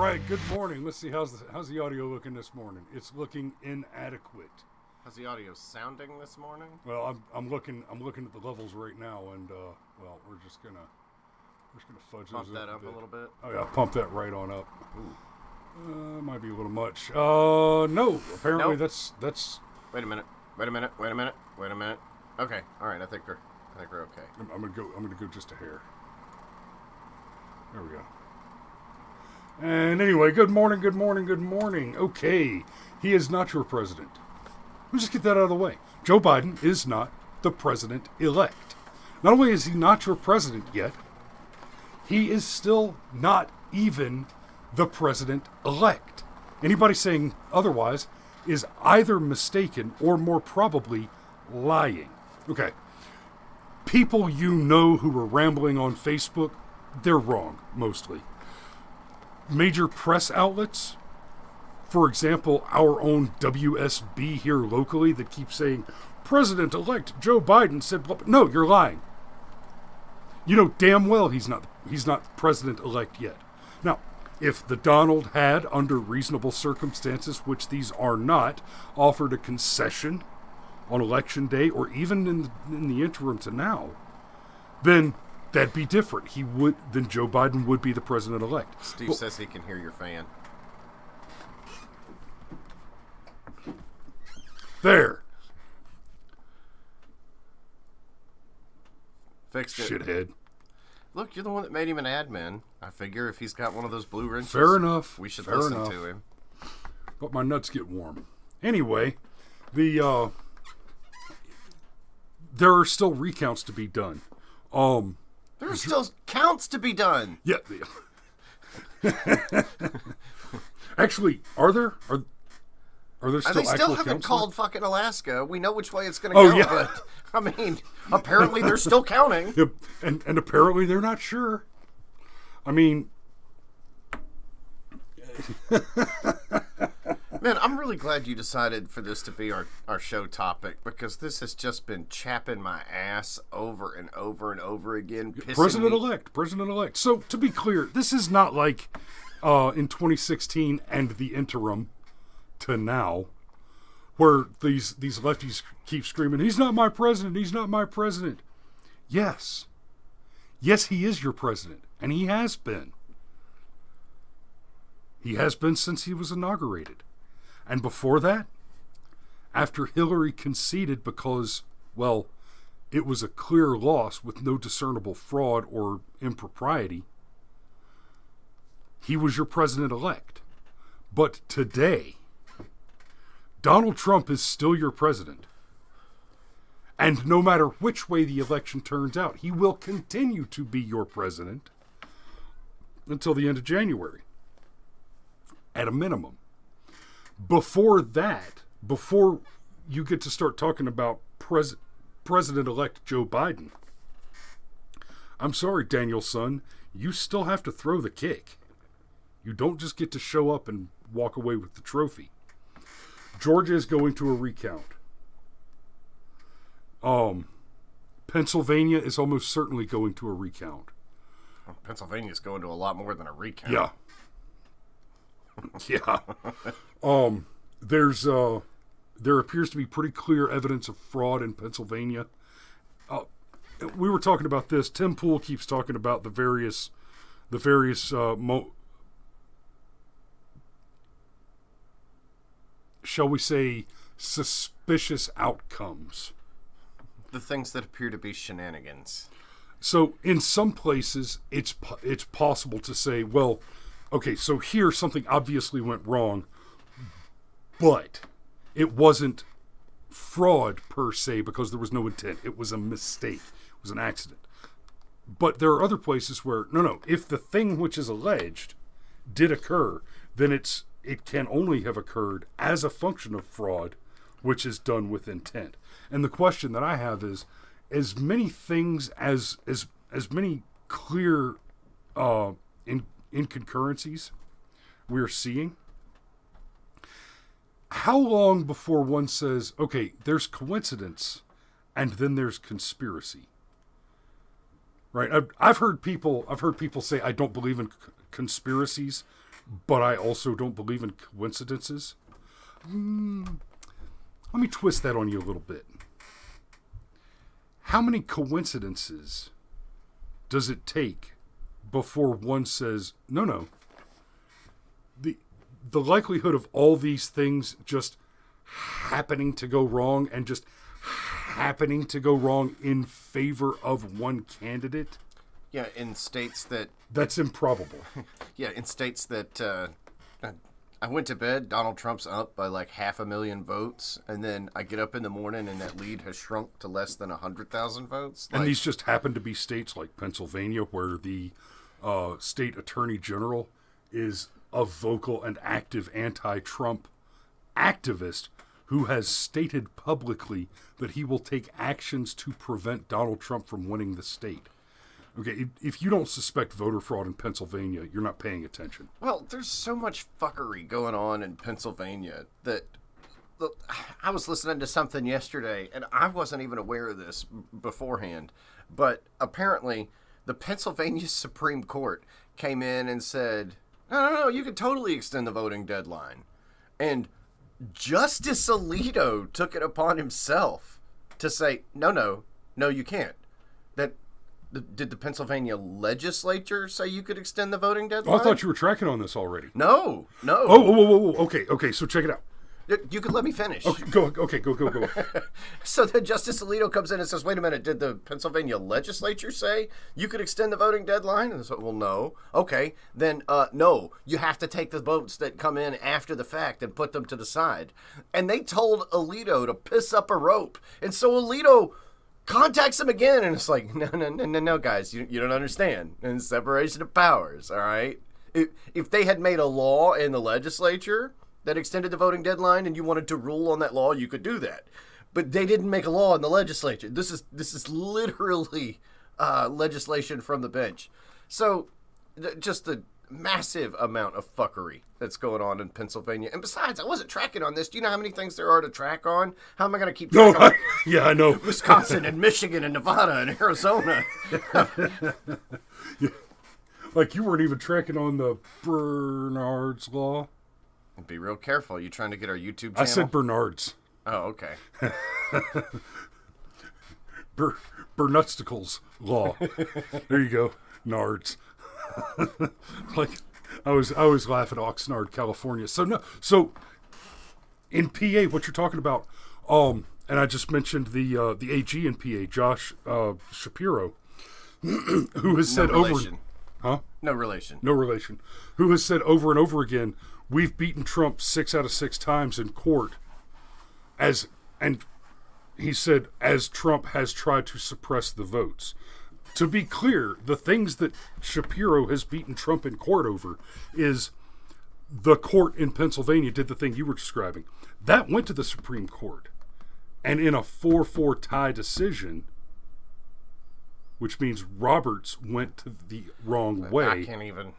right, good morning. Let's see how's the audio looking this morning. It's looking inadequate. How's the audio sounding this morning? Well, I'm looking at the levels right now, and well, we're just gonna fudge Pump those that up a a little bit. Oh yeah, pump that right on up. Ooh. Might be a little much. No, apparently Nope. that's. Wait a minute. Okay, all right. I think we're okay. I'm gonna go just a hair. There we go. And anyway, good morning. Okay, he is not your president. Let's just get that out of the way. Joe Biden is not the president-elect. Not only is he not your president yet, he is still not even the president-elect. Anybody saying otherwise is either mistaken or more probably lying. Okay. People you know who are rambling on Facebook, they're wrong, mostly. Major press outlets, for example, our own WSB here locally that keeps saying, President-elect Joe Biden said, blah, blah. No, you're lying. You know damn well he's not president-elect yet. Now, if the Donald had, under reasonable circumstances, which these are not, offered a concession on election day or even in the interim to now, then that'd be different. Then Joe Biden would be the president-elect. Steve says he can hear your fan. There. Fixed it. Shithead. Look, you're the one that made him an admin. I figure if he's got one of those blue wrenches, Fair enough. we should Fair listen enough. to him. But my nuts get warm. Anyway, there are still recounts to be done. There are still counts to be done. Yeah. Actually, are there? Are there still They still actual haven't counts called left? fucking Alaska. We know which way it's going to go, yeah. but, I mean, apparently they're still counting. Yep. And apparently they're not sure. I mean... Man, I'm really glad you decided for this to be our show topic, because this has just been chapping my ass over and over and over again. President-elect. So, to be clear, this is not like in 2016 and the interim to now, where these lefties keep screaming, he's not my president. Yes, he is your president, and he has been. He has been since he was inaugurated. And before that, after Hillary conceded because, well, it was a clear loss with no discernible fraud or impropriety, he was your president-elect. But today, Donald Trump is still your president. And no matter which way the election turns out, he will continue to be your president until the end of January, at a minimum. Before that, before you get to start talking about President-elect Joe Biden, I'm sorry, Danielson, you still have to throw the kick. You don't just get to show up and walk away with the trophy. Georgia is going to a recount. Pennsylvania is almost certainly going to a recount. Well, Pennsylvania's going to a lot more than a recount. Yeah. Yeah. There appears to be pretty clear evidence of fraud in Pennsylvania. We were talking about this. Tim Pool keeps talking about the various shall we say, suspicious outcomes. The things that appear to be shenanigans. So in some places, it's possible to say, well, okay, so here something obviously went wrong, but it wasn't fraud per se because there was no intent. It was a mistake. It was an accident. But there are other places where, no, if the thing which is alleged did occur, then it can only have occurred as a function of fraud, which is done with intent. And the question that I have is, as many things as many clear inconcurrencies we're seeing, how long before one says, okay, there's coincidence and then there's conspiracy? Right? I've heard people say I don't believe in conspiracies but I also don't believe in coincidences. Let me twist that on you a little bit. How many coincidences does it take before one says, no, the likelihood of all these things just happening to go wrong and just happening to go wrong in favor of one candidate? Yeah, in states that... That's improbable. Yeah, in states that... I went to bed, Donald Trump's up by like 500,000 votes, and then I get up in the morning and that lead has shrunk to less than 100,000 votes. And these just happen to be states like Pennsylvania, where the state attorney general is a vocal and active anti-Trump activist who has stated publicly that he will take actions to prevent Donald Trump from winning the state. Okay, if you don't suspect voter fraud in Pennsylvania, you're not paying attention. Well, there's so much fuckery going on in Pennsylvania that... Look, I was listening to something yesterday, and I wasn't even aware of this beforehand, but apparently the Pennsylvania Supreme Court came in and said, no, you can totally extend the voting deadline. And Justice Alito took it upon himself to say, no, you can't. Did the Pennsylvania legislature say you could extend the voting deadline? Oh, I thought you were tracking on this already. No. Oh, okay, so check it out. You could let me finish. Okay, go. So then Justice Alito comes in and says, wait a minute, did the Pennsylvania legislature say you could extend the voting deadline? And so, well, no. Okay, then no, you have to take the votes that come in after the fact and put them to the side. And they told Alito to piss up a rope. And so Alito contacts him again, and it's like, no, guys, you don't understand. And separation of powers, all right? If they had made a law in the legislature that extended the voting deadline and you wanted to rule on that law, you could do that. But they didn't make a law in the legislature. This is literally legislation from the bench. So just the massive amount of fuckery that's going on in Pennsylvania. And besides, I wasn't tracking on this. Do you know how many things there are to track on? How am I going to keep track on Yeah, I know. Wisconsin and Michigan and Nevada and Arizona? Yeah. Like you weren't even tracking on the Bernard's Law. Be real careful. You trying to get our YouTube channel? I said Bernard's. Oh, okay. Bernutsticles Law. There you go. Nards. Like I always laugh at Oxnard, California. So in PA, what you're talking about, and I just mentioned the AG in PA, Josh Shapiro, who has said No relation. Who has said over and over again, we've beaten Trump 6 out of 6 times in court, and he said as Trump has tried to suppress the votes. To be clear, the things that Shapiro has beaten Trump in court over is the court in Pennsylvania did the thing you were describing. That went to the Supreme Court. And in a 4-4 tie decision, which means Roberts went to the wrong way. I can't even...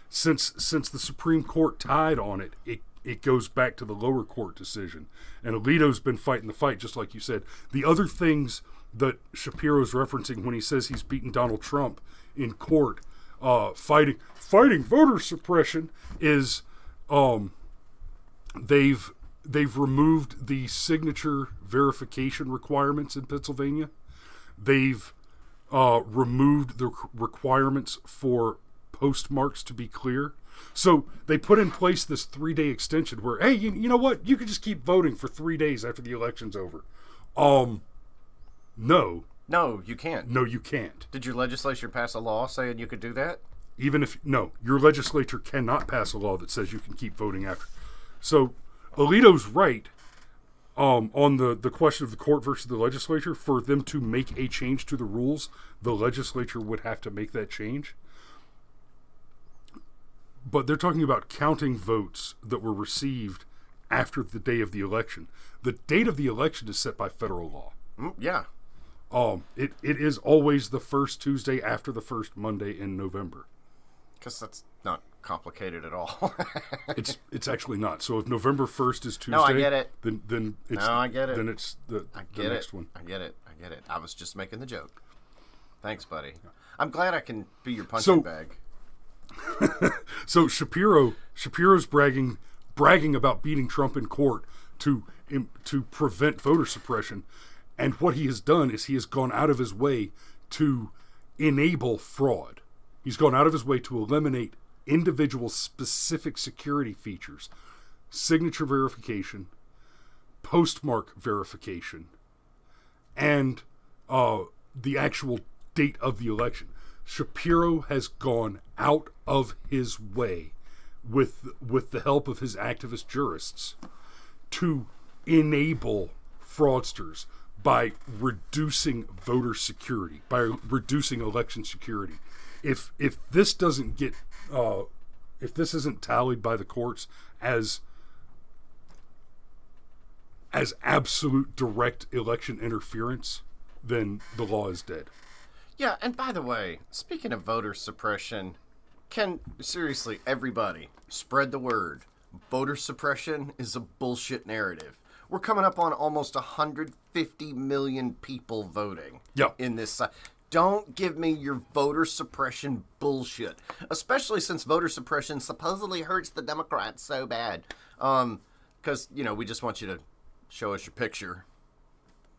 Since the Supreme Court tied on it, it goes back to the lower court decision. And Alito's been fighting the fight, just like you said. The other things that Shapiro's referencing when he says he's beaten Donald Trump in court, fighting voter suppression, is they've removed the signature verification requirements in Pennsylvania. They've removed the requirements for postmarks to be clear. So they put in place this 3-day extension where, hey, you know what? You can just keep voting for 3 days after the election's over. No. No, you can't. No, you can't. Did your legislature pass a law saying you could do that? No, your legislature cannot pass a law that says you can keep voting after. So Alito's right on the question of the court versus the legislature. For them to make a change to the rules, the legislature would have to make that change. But they're talking about counting votes that were received after the day of the election. The date of the election is set by federal law. Yeah. It is always the first Tuesday after the first Monday in November. Because that's not complicated at all. It's actually not. So if November 1st is Tuesday, no, I get it. Then it's I get it. Then it's the next one. I get it. I was just making the joke. Thanks, buddy. I'm glad I can be your punching bag. So Shapiro's bragging about beating Trump in court to prevent voter suppression, and what he has done is he has gone out of his way to enable fraud. He's gone out of his way to eliminate individual specific security features, signature verification, postmark verification, and the actual date of the election. Shapiro has gone out of his way with the help of his activist jurists to enable fraudsters by reducing voter security, by reducing election security. If this doesn't get if this isn't tallied by the courts as absolute direct election interference, then the law is dead. Yeah, and by the way, speaking of voter suppression, can seriously everybody spread the word? Voter suppression is a bullshit narrative. We're coming up on almost 150 million people voting in this. Don't give me your voter suppression bullshit, especially since voter suppression supposedly hurts the Democrats so bad. Because, we just want you to show us your picture.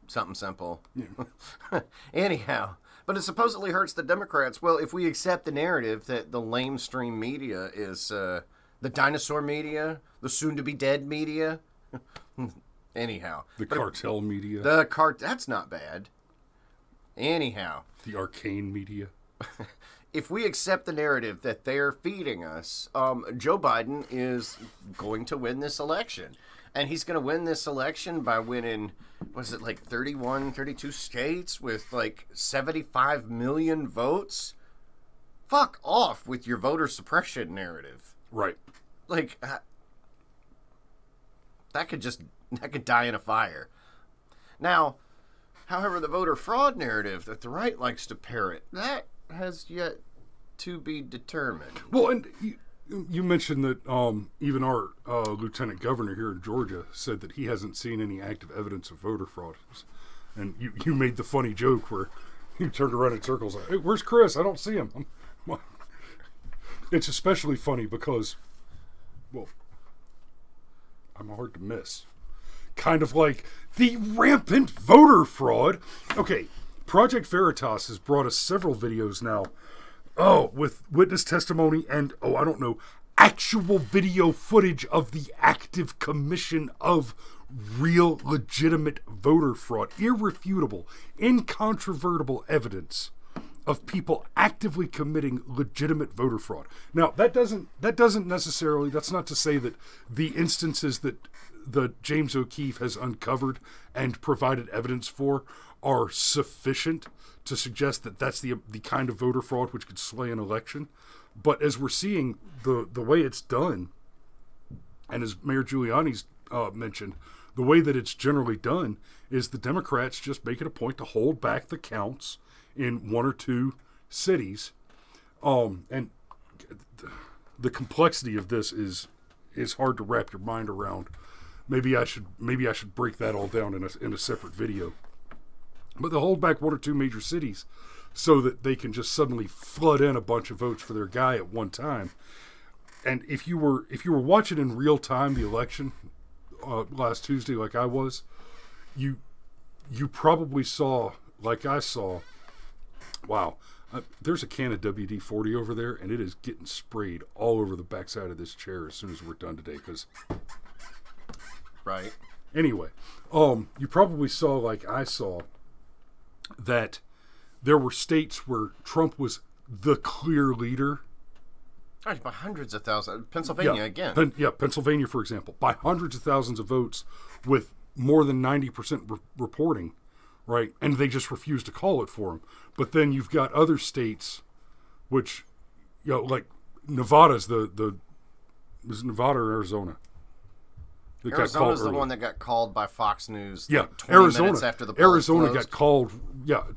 Something simple. Yeah. Anyhow, but it supposedly hurts the Democrats. Well, if we accept the narrative that the lamestream media is the dinosaur media, the soon-to-be-dead media. Anyhow. The cartel media. That's not bad. Anyhow. The arcane media. If we accept the narrative that they're feeding us, Joe Biden is going to win this election. And he's going to win this election by winning, 31, 32 states with 75 million votes? Fuck off with your voter suppression narrative. Right. That could die in a fire. Now, however, the voter fraud narrative that the right likes to parrot, that has yet to be determined. Well, and you mentioned that even our lieutenant governor here in Georgia said that he hasn't seen any active evidence of voter fraud. And you made the funny joke where you turned around in circles like, hey, where's Chris? I don't see him. It's especially funny because, well, I'm hard to miss. Kind of like the rampant voter fraud. Okay, Project Veritas has brought us several videos now. With witness testimony and, actual video footage of the active commission of real, legitimate voter fraud. Irrefutable, incontrovertible evidence of people actively committing legitimate voter fraud. Now, that doesn't necessarily, that's not to say that the instances that James O'Keefe has uncovered and provided evidence for are sufficient to suggest that that's the kind of voter fraud which could sway an election. But as we're seeing the way it's done, and as Mayor Giuliani's mentioned, the way that it's generally done is the Democrats just make it a point to hold back the counts in one or two cities. And the complexity of this is hard to wrap your mind around. Maybe I should break that all down in a separate video. But they'll hold back one or two major cities so that they can just suddenly flood in a bunch of votes for their guy at one time. And if you were watching in real time the election last Tuesday, like I was, you probably saw, like I saw, wow, there's a can of WD-40 over there, and it is getting sprayed all over the backside of this chair as soon as we're done today. Right. Anyway, you probably saw, like I saw, that there were states where Trump was the clear leader. Right, by hundreds of thousands. Pennsylvania again. Pennsylvania, for example, by hundreds of thousands of votes with more than 90% reporting, right? And they just refused to call it for him. But then you've got other states, which, like Nevada's was it Nevada or Arizona? Arizona's the one that got called by Fox News. Yeah, 20 minutes after the polls Arizona closed. got called.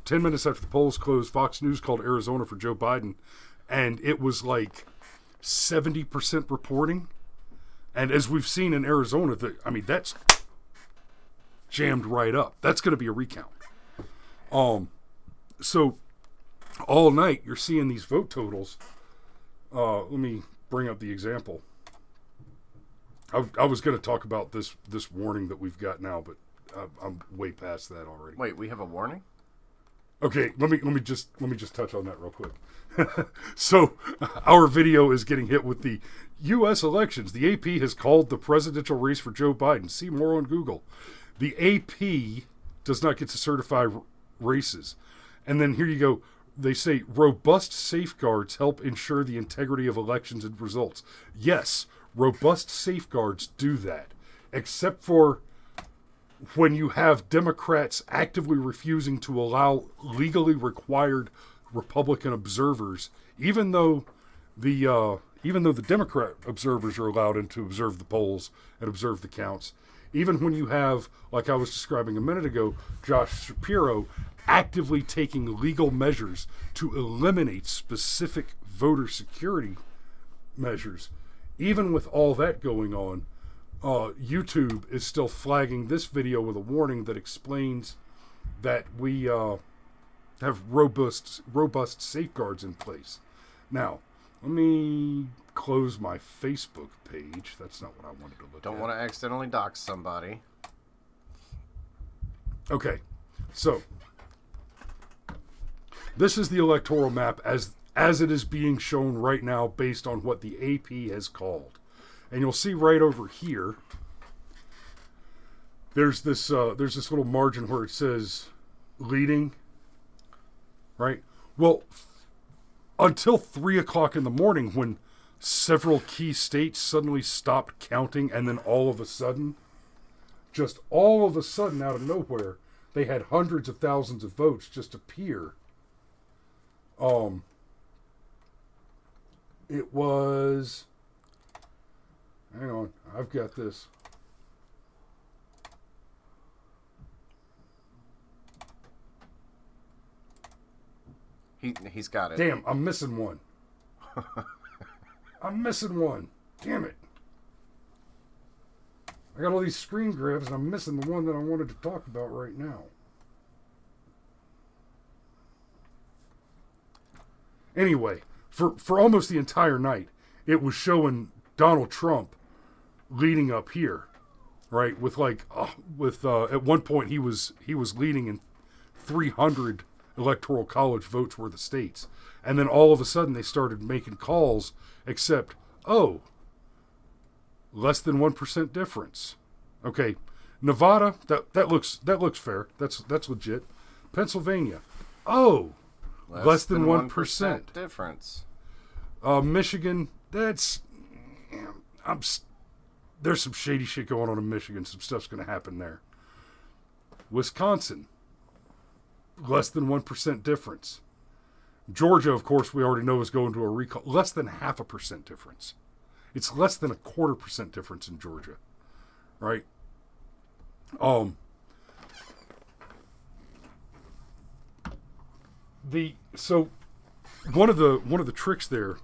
10 minutes after the polls closed, Fox News called Arizona for Joe Biden, and it was like 70% reporting. And as we've seen in Arizona, that's jammed right up. That's going to be a recount. So all night you're seeing these vote totals Let me bring up the example. I was going to talk about this warning that we've got now, but I'm way past that already. Wait, we have a warning? Okay, let me just touch on that real quick. So, our video is getting hit with the U.S. elections. The AP has called the presidential race for Joe Biden. See more on Google. The AP does not get to certify races. And then here you go. They say robust safeguards help ensure the integrity of elections and results. Yes, robust safeguards do that. Except for when you have Democrats actively refusing to allow legally required Republican observers, even though the Democrat observers are allowed in to observe the polls and observe the counts, even when you have, like I was describing a minute ago, Josh Shapiro actively taking legal measures to eliminate specific voter security measures, even with all that going on, YouTube is still flagging this video with a warning that explains that we have robust safeguards in place. Now, let me close my Facebook page. That's not what I wanted to look at. Don't want to accidentally dox somebody. Okay, so this is the electoral map as it is being shown right now based on what the AP has called. And you'll see right over here, there's this little margin where it says leading, right? Well, until 3 o'clock in the morning, when several key states suddenly stopped counting, and then all of a sudden, just all of a sudden out of nowhere, they had hundreds of thousands of votes just appear. It was... Hang on, I've got this. He's got it. Damn, I'm missing one. I'm missing one. Damn it. I got all these screen grabs and I'm missing the one that I wanted to talk about right now. Anyway, for almost the entire night, it was showing Donald Trump leading up here, right? With at one point he was leading in 300 electoral college votes worth of states, and then all of a sudden they started making calls, except less than 1% difference. Okay, Nevada, that looks fair. That's legit. Pennsylvania, less than 1% difference. Michigan, there's some shady shit going on in Michigan. Some stuff's going to happen there. Wisconsin, less than 1% difference. Georgia, of course, we already know is going to a recall. Less than 0.5% difference. It's less than 0.25% difference in Georgia, right? So one of the tricks there,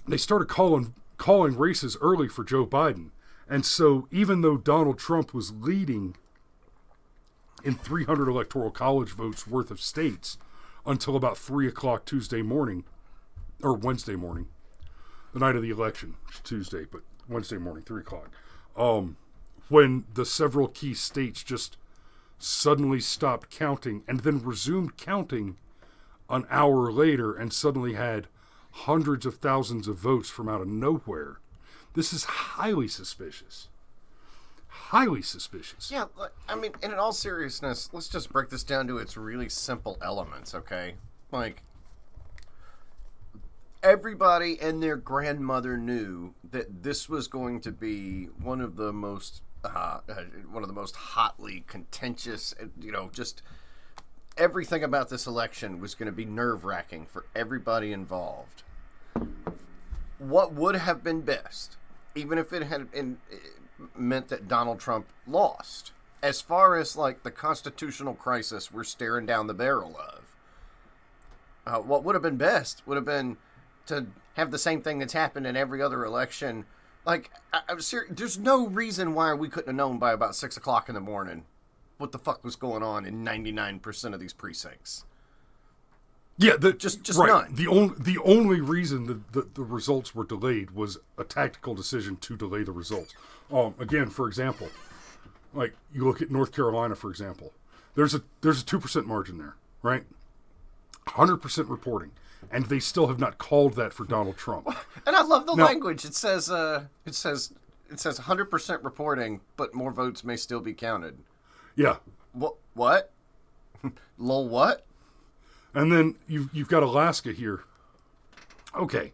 they started calling races early for Joe Biden. And so even though Donald Trump was leading in 300 electoral college votes worth of states until about 3 o'clock Tuesday morning, or Wednesday morning, the night of the election, Tuesday, but Wednesday morning, 3 o'clock, when the several key states just suddenly stopped counting and then resumed counting an hour later and suddenly had hundreds of thousands of votes from out of nowhere. This is highly suspicious. Highly suspicious. Yeah, I mean, in all seriousness, let's just break this down to its really simple elements, okay? Like, everybody and their grandmother knew that this was going to be one of the most hotly contentious, just everything about this election was going to be nerve-wracking for everybody involved. What would have been best, even if it had meant that Donald Trump lost, as far as like the constitutional crisis we're staring down the barrel of, what would have been best would have been to have the same thing that's happened in every other election. Like, I'm serious. There's no reason why we couldn't have known by about 6 o'clock in the morning what the fuck was going on in 99% of these precincts. Yeah, just right. none. The only reason the results were delayed was a tactical decision to delay the results. Again, for example, like you look at North Carolina, for example, there's a 2% margin there, right? 100% reporting, and they still have not called that for Donald Trump. And I love the language. It says 100% reporting, but more votes may still be counted. Yeah. What? Lol, what? And then you've got Alaska here. Okay.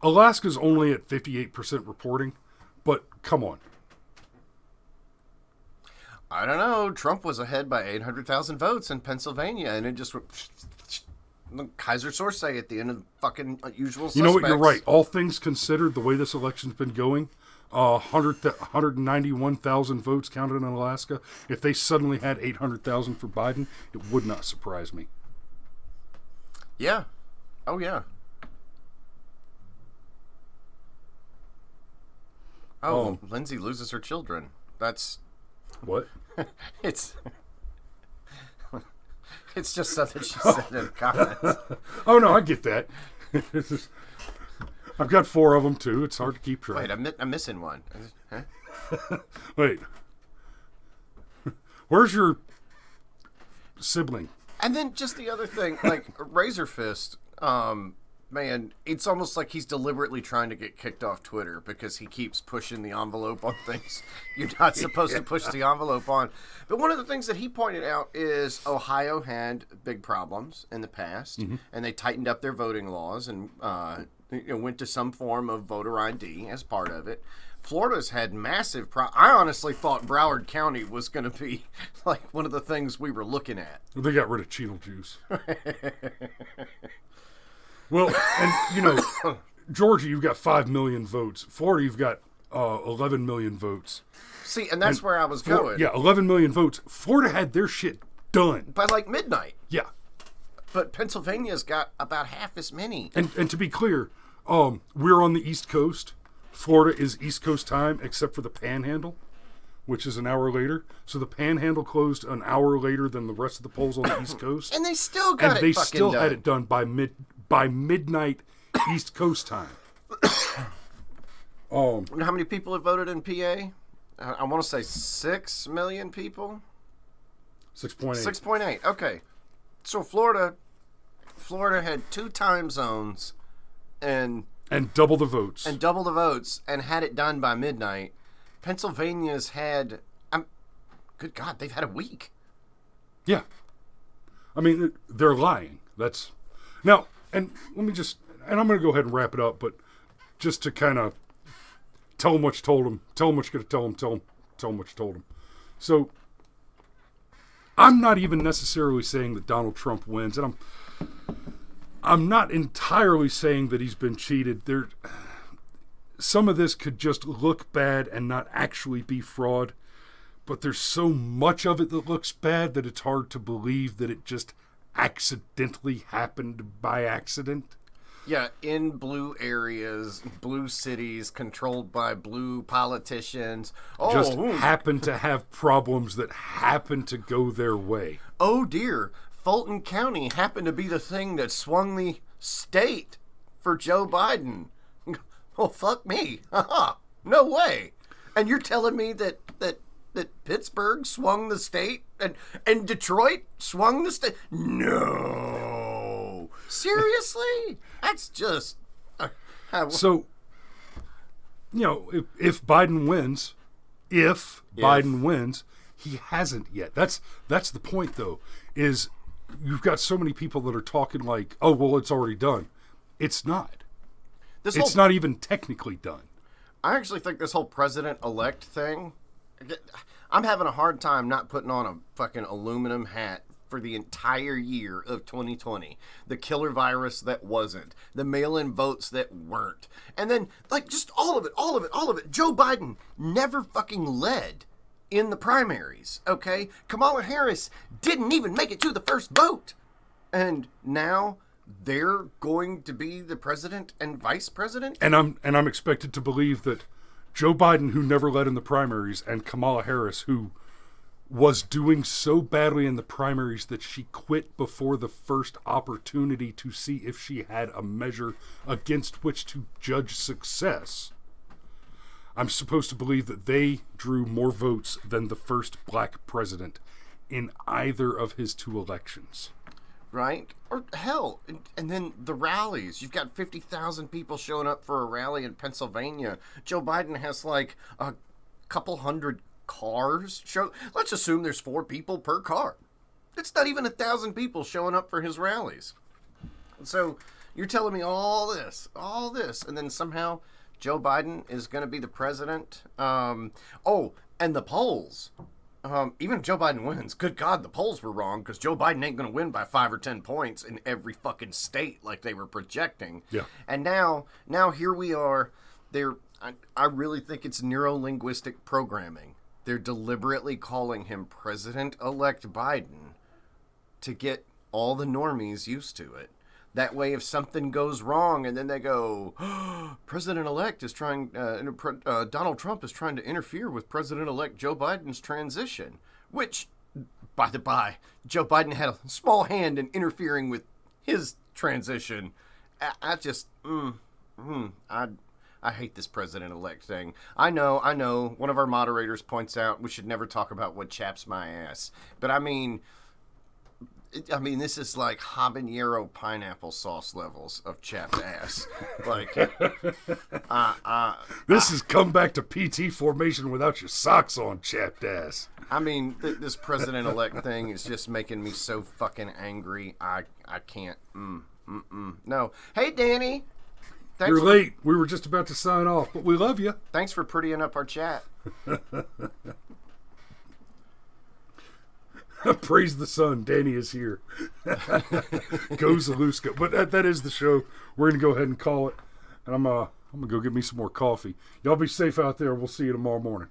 Alaska's only at 58% reporting, but come on. I don't know. Trump was ahead by 800,000 votes in Pennsylvania, and it just... Kaiser source say at the end of the fucking usual suspects. You know what? You're right. All things considered, the way this election's been going, 191,000 votes counted in Alaska. If they suddenly had 800,000 for Biden, it would not surprise me. Yeah. Oh, yeah. Oh, Lindsay loses her children. That's... What? It's just something she said in the comments. Oh, no, I get that. I've got 4 of them, too. It's hard to keep track. Wait, I'm missing one. Huh? Wait. Where's your sibling? And then just the other thing, like, Razor Fist, man, it's almost like he's deliberately trying to get kicked off Twitter because he keeps pushing the envelope on things you're not supposed to push the envelope on. But one of the things that he pointed out is Ohio had big problems in the past, and they tightened up their voting laws and went to some form of voter ID as part of it. Florida's had massive I honestly thought Broward County was going to be like one of the things we were looking at. They got rid of Cheetle juice. Well, and, Georgia, you've got 5 million votes. Florida, you've got 11 million votes. See, and that's where I was going. Yeah, 11 million votes. Florida had their shit done. By like midnight. Yeah. But Pennsylvania's got about half as many. And to be clear, we're on the East Coast. Florida is East Coast time, except for the Panhandle, which is an hour later. So the Panhandle closed an hour later than the rest of the polls on the East Coast. And they still got it fucking done. And they still had it done by midnight East Coast time. How many people have voted in PA? I want to say 6 million people. 6.8. 6.8. Okay. So Florida had 2 time zones and double the votes. And had it done by midnight. Pennsylvania's had good God, they've had a week. Yeah. I mean, they're lying. That's now, and let me just, and I'm going to go ahead and wrap it up, but just to kind of tell them what you told them, tell them what you're going to tell them, tell them what you told them. So, I'm not even necessarily saying that Donald Trump wins, and I'm not entirely saying that he's been cheated. Some of this could just look bad and not actually be fraud, but there's so much of it that looks bad that it's hard to believe that it just accidentally happened by accident. Yeah, in blue areas, blue cities controlled by blue politicians. Just happen to have problems that happen to go their way. Oh dear, Fulton County happened to be the thing that swung the state for Joe Biden. Well, fuck me. No way. And you're telling me that Pittsburgh swung the state and Detroit swung the state? No. Seriously? That's just... So, if Biden wins, Biden wins, he hasn't yet. That's the point, though, is you've got so many people that are talking like, oh, well, it's already done. It's not. It's not even technically done. I actually think this whole president-elect thing, I'm having a hard time not putting on a fucking aluminum hat for the entire year of 2020. The killer virus that wasn't. The mail-in votes that weren't. And then, like, just all of it. Joe Biden never fucking led in the primaries, okay? Kamala Harris didn't even make it to the first vote. And now they're going to be the president and vice president? And I'm expected to believe that Joe Biden, who never led in the primaries, and Kamala Harris, who was doing so badly in the primaries that she quit before the first opportunity to see if she had a measure against which to judge success. I'm supposed to believe that they drew more votes than the first black president in either of his 2 elections. Right? Or hell, and then the rallies. You've got 50,000 people showing up for a rally in Pennsylvania. Joe Biden has like a couple hundred cars. Let's assume there's 4 people per car. It's not even 1,000 people showing up for his rallies. So you're telling me all this, and then somehow Joe Biden is going to be the president. And the polls. Even if Joe Biden wins, good God, the polls were wrong, because Joe Biden ain't going to win by 5 or 10 points in every fucking state like they were projecting. Yeah. And now here we are. I really think it's neuro-linguistic programming. They're deliberately calling him President-elect Biden to get all the normies used to it. That way, if something goes wrong and then they go, President-elect is trying, Donald Trump is trying to interfere with President-elect Joe Biden's transition, which, by the by, Joe Biden had a small hand in interfering with his transition. I hate this President-elect thing. I know, one of our moderators points out we should never talk about what chaps my ass. But I mean, this is like habanero pineapple sauce levels of chapped ass. Like, this has come back to PT formation without your socks on, chapped ass. I mean, this president-elect thing is just making me so fucking angry. I can't. No. Hey, Danny. You're late. We were just about to sign off, but we love you. Thanks for prettying up our chat. Praise the sun. Danny is here. Go Zaluska. But that is the show. We're going to go ahead and call it. And I'm going to go get me some more coffee. Y'all be safe out there. We'll see you tomorrow morning.